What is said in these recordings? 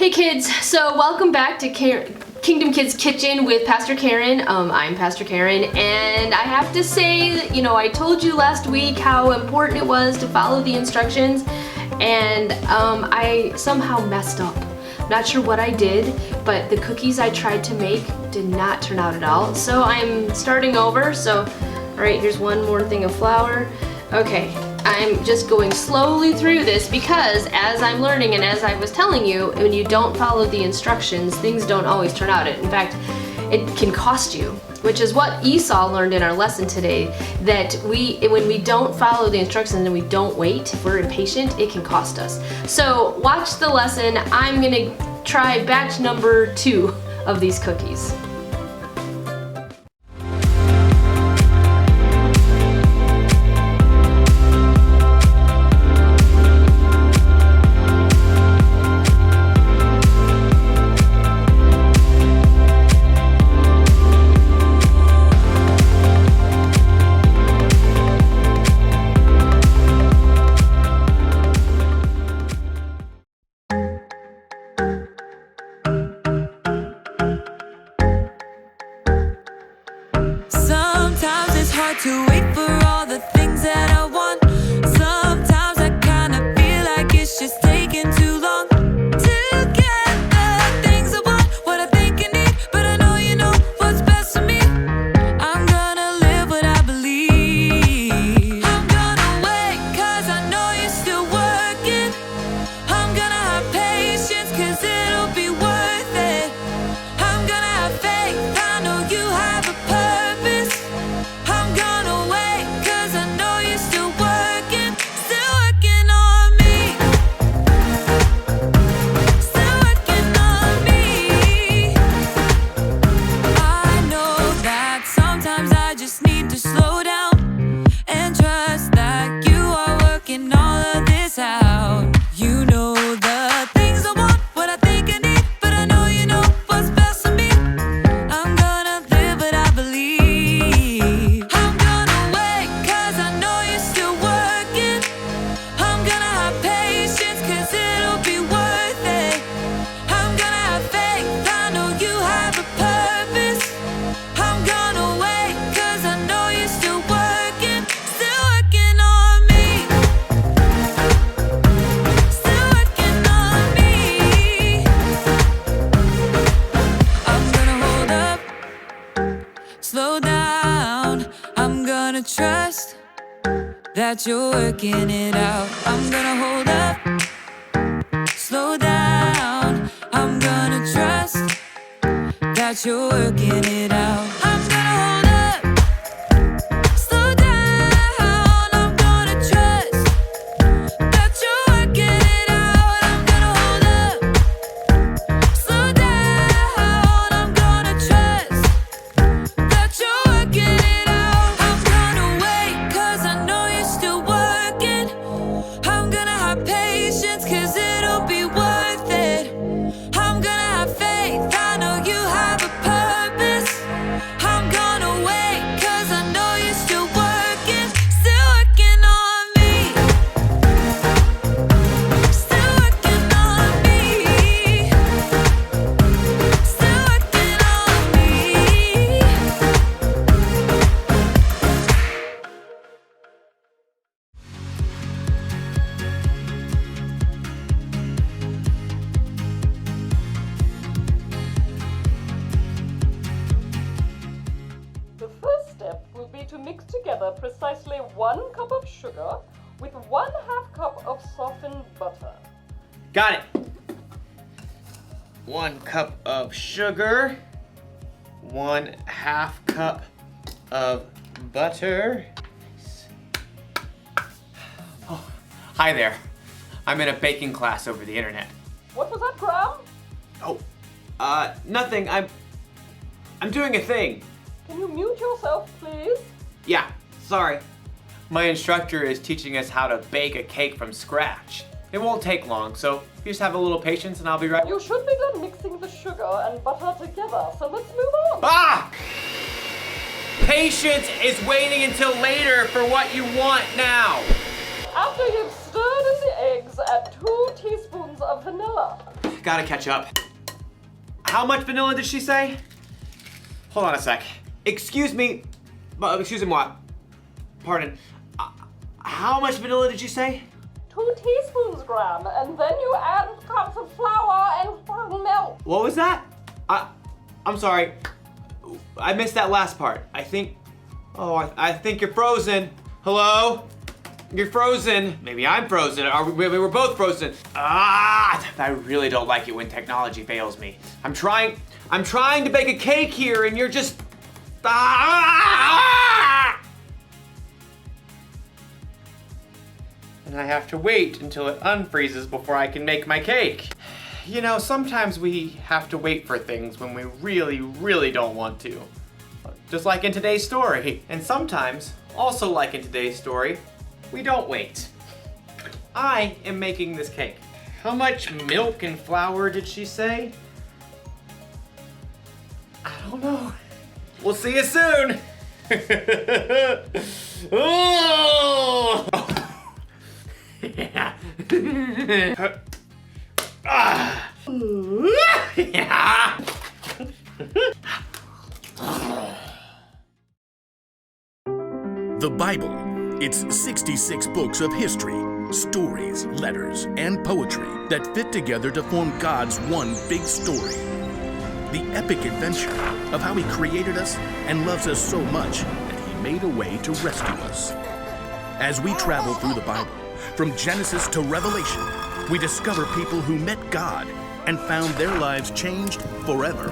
Hey kids, so welcome back to Kingdom Kids Kitchen with Pastor Karen. I'm Pastor Karen, and I have to say that, I told you last week how important it was to follow the instructions, and I somehow messed up. I'm not sure what I did, but the cookies I tried to make did not turn out at all. So I'm starting over. So, all right, here's one more thing of flour. Okay. I'm just going slowly through this because as I'm learning and as I was telling you, when you don't follow the instructions, things don't always turn out. In fact, it can cost you, which is what Esau learned in our lesson today, that when we don't follow the instructions and we don't wait, if we're impatient, it can cost us. So watch the lesson. I'm gonna try batch number 2 of these cookies. To wait for all the things that I want. Sometimes I kinda feel like it's just taking too long to get the things I want, what I think I need, but I know you know what's best for me. I'm gonna live what I believe. I'm gonna wait cause I know you're still working. I'm gonna have patience cause it'll be worth it. I'm gonna have faith, I know you have a purpose. I'm gonna wait, cause I know you're still working on me. Still working on me. I know that sometimes I just need to slow down and trust that you are working all of this out. You know the things I want, what I think I need, but I know you know what's best for me. I'm gonna live what I believe. I'm gonna wait, cause I know you're still working. I'm gonna have patience, cause it'll be worth it. I'm gonna have faith, I know you have a purpose. I'm gonna wait, cause I know you're still working on me. Still working on me. I'm gonna hold up, slow down. I'm gonna trust that you're working it out. I'm gonna hold up, slow down. I'm gonna trust that you're working it out. I'm gonna hold up, slow down. I'm gonna trust that you're working it out. I'm gonna hold up, slow down. I'm gonna trust that you're working it out. I'm gonna wait, cause I know you're still working. I'm gonna have patience, cause it'll be worth it. I'm gonna have faith, I know you have a purpose. I'm gonna wait, cause I know you're still working on me. Still working on me. Still working on me. The first step will be to mix together precisely 1 cup of sugar with 1/2 cup of softened butter. Got it. 1 cup of sugar, 1/2 cup of butter. Oh, hi there. I'm in a baking class over the internet. What was that, Graham? Oh, nothing. I'm doing a thing. Can you mute yourself, please? Yeah, sorry. My instructor is teaching us how to bake a cake from scratch. It won't take long, so you just have a little patience and I'll be right. You should be done mixing the sugar and butter together, so let's move on. Ah! Patience is waiting until later for what you want now. After you've stirred in the eggs, add 2 teaspoons of vanilla. gotta catch up. How much vanilla did she say? Hold on a sec. Excuse me, what? Pardon. How much vanilla did you say? 2 teaspoons, Graham, and then you add cups of flour and milk. What was that? I'm sorry. I missed that last part. I think you're frozen. Hello? You're frozen. Maybe I'm frozen. Maybe we're both frozen. I really don't like it when technology fails me. I'm trying to bake a cake here and you're just... And I have to wait until it unfreezes before I can make my cake. You know, sometimes we have to wait for things when we really, really don't want to. Just like in today's story. And sometimes, also like in today's story, we don't wait. I am making this cake. How much milk and flour did she say? I don't know. We'll see you soon. Oh! Yeah. Yeah. The Bible. It's 66 books of history, stories, letters, and poetry that fit together to form God's one big story. The epic adventure of how He created us and loves us so much that He made a way to rescue us. As we travel through the Bible, from Genesis to Revelation, we discover people who met God and found their lives changed forever.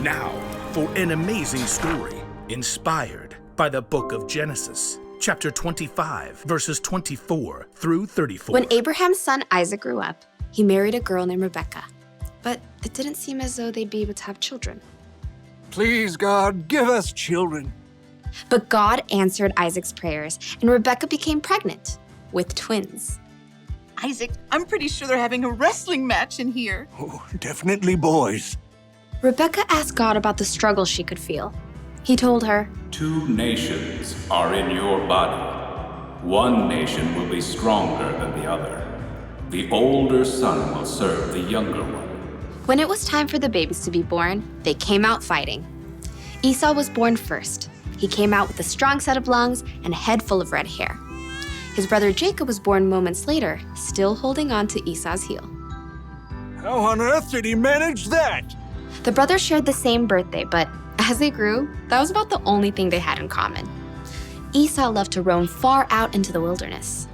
Now, for an amazing story inspired by the book of Genesis, chapter 25, verses 24 through 34. When Abraham's son Isaac grew up, he married a girl named Rebekah. But it didn't seem as though they'd be able to have children. Please, God, give us children. But God answered Isaac's prayers, and Rebekah became pregnant with twins. Isaac, I'm pretty sure they're having a wrestling match in here. Oh, definitely boys. Rebekah asked God about the struggle she could feel. He told her, 2 nations are in your body. One nation will be stronger than the other. The older son will serve the younger one. When it was time for the babies to be born, they came out fighting. Esau was born first. He came out with a strong set of lungs and a head full of red hair. His brother Jacob was born moments later, still holding on to Esau's heel. How on earth did he manage that? The brothers shared the same birthday, but as they grew, that was about the only thing they had in common. Esau loved to roam far out into the wilderness.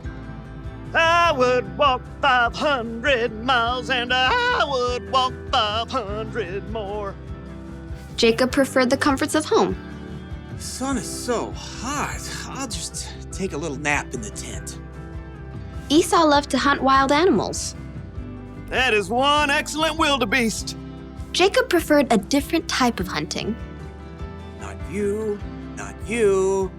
I would walk 500 miles and I would walk 500 more. Jacob preferred the comforts of home. The sun is so hot. I'll just take a little nap in the tent. Esau loved to hunt wild animals. That is one excellent wildebeest. Jacob preferred a different type of hunting. Not you, not you.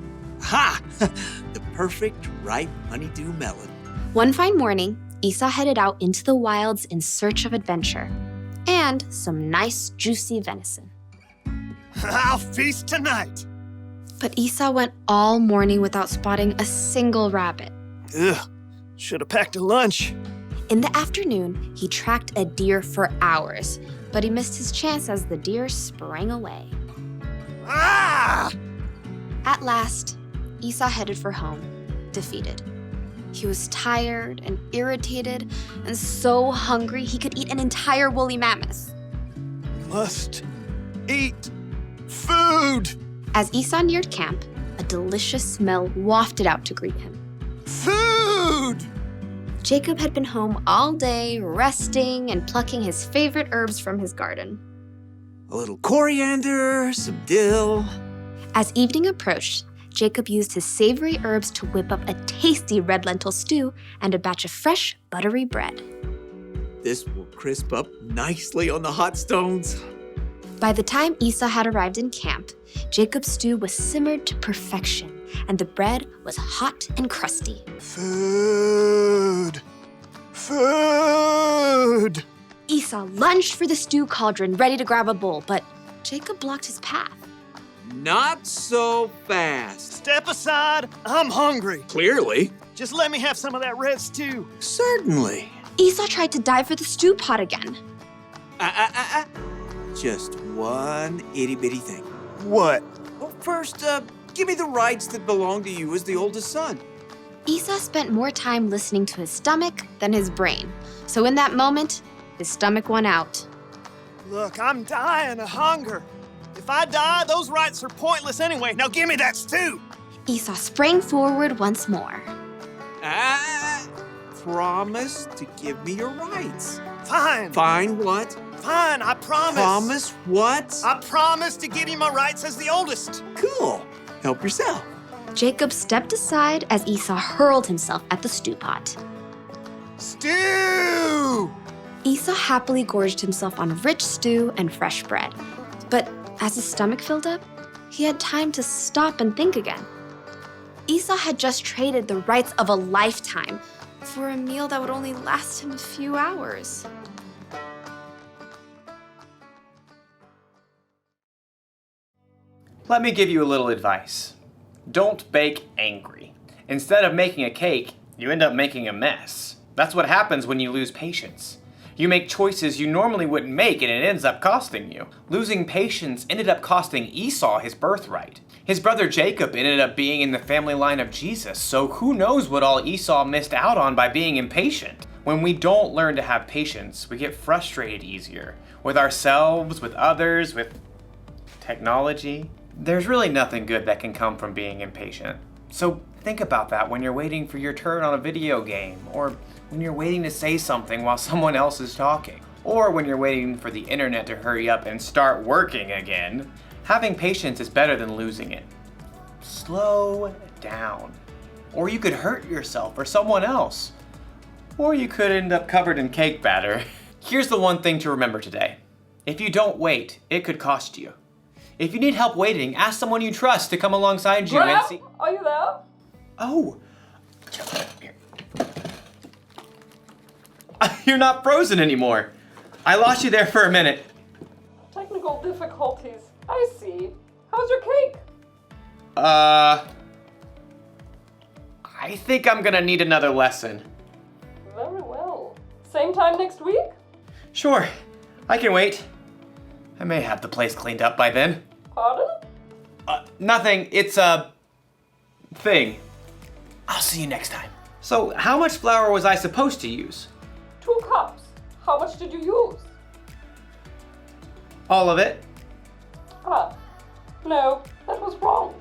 Ha! The perfect ripe honeydew melon. One fine morning, Esau headed out into the wilds in search of adventure and some nice, juicy venison. I'll feast tonight. But Esau went all morning without spotting a single rabbit. Ugh, should have packed a lunch. In the afternoon, he tracked a deer for hours, but he missed his chance as the deer sprang away. Ah! At last, Esau headed for home, defeated. He was tired and irritated and so hungry he could eat an entire woolly mammoth. Must eat food. As Esau neared camp, a delicious smell wafted out to greet him. Food! Jacob had been home all day, resting and plucking his favorite herbs from his garden. A little coriander, some dill. As evening approached, Jacob used his savory herbs to whip up a tasty red lentil stew and a batch of fresh, buttery bread. This will crisp up nicely on the hot stones. By the time Esau had arrived in camp, Jacob's stew was simmered to perfection, and the bread was hot and crusty. Food! Food! Esau lunged for the stew cauldron, ready to grab a bowl, but Jacob blocked his path. Not so fast. Step aside, I'm hungry. Clearly. Just let me have some of that red stew. Certainly. Esau tried to dive for the stew pot again. Just one itty-bitty thing. What? Well, first, give me the rights that belong to you as the oldest son. Esau spent more time listening to his stomach than his brain. So in that moment, his stomach won out. Look, I'm dying of hunger. If I die, those rights are pointless anyway. Now give me that stew. Esau sprang forward once more. Promise to give me your rights. Fine. Fine what? Fine, I promise. Promise what? I promise to give you my rights as the oldest. Cool. Help yourself. Jacob stepped aside as Esau hurled himself at the stew pot. Stew! Esau happily gorged himself on rich stew and fresh bread. But as his stomach filled up, he had time to stop and think again. Esau had just traded the rights of a lifetime for a meal that would only last him a few hours. Let me give you a little advice. Don't bake angry. Instead of making a cake, you end up making a mess. That's what happens when you lose patience. You make choices you normally wouldn't make and it ends up costing you. Losing patience ended up costing Esau his birthright. His brother Jacob ended up being in the family line of Jesus, so who knows what all Esau missed out on by being impatient. When we don't learn to have patience, we get frustrated easier. With ourselves, with others, with technology. There's really nothing good that can come from being impatient. So think about that when you're waiting for your turn on a video game, or when you're waiting to say something while someone else is talking, or when you're waiting for the internet to hurry up and start working again. Having patience is better than losing it. Slow down. Or you could hurt yourself or someone else. Or you could end up covered in cake batter. Here's the one thing to remember today. If you don't wait, it could cost you. If you need help waiting, ask someone you trust to come alongside you and see. Are you there? Oh. You're not frozen anymore. I lost you there for a minute. Technical difficulties. I see. How's your cake? I think I'm gonna need another lesson. Very well. Same time next week? Sure, I can wait. I may have the place cleaned up by then. Pardon? Nothing, it's a thing. I'll see you next time. So, how much flour was I supposed to use? 2 cups. How much did you use? All of it. No, that was wrong.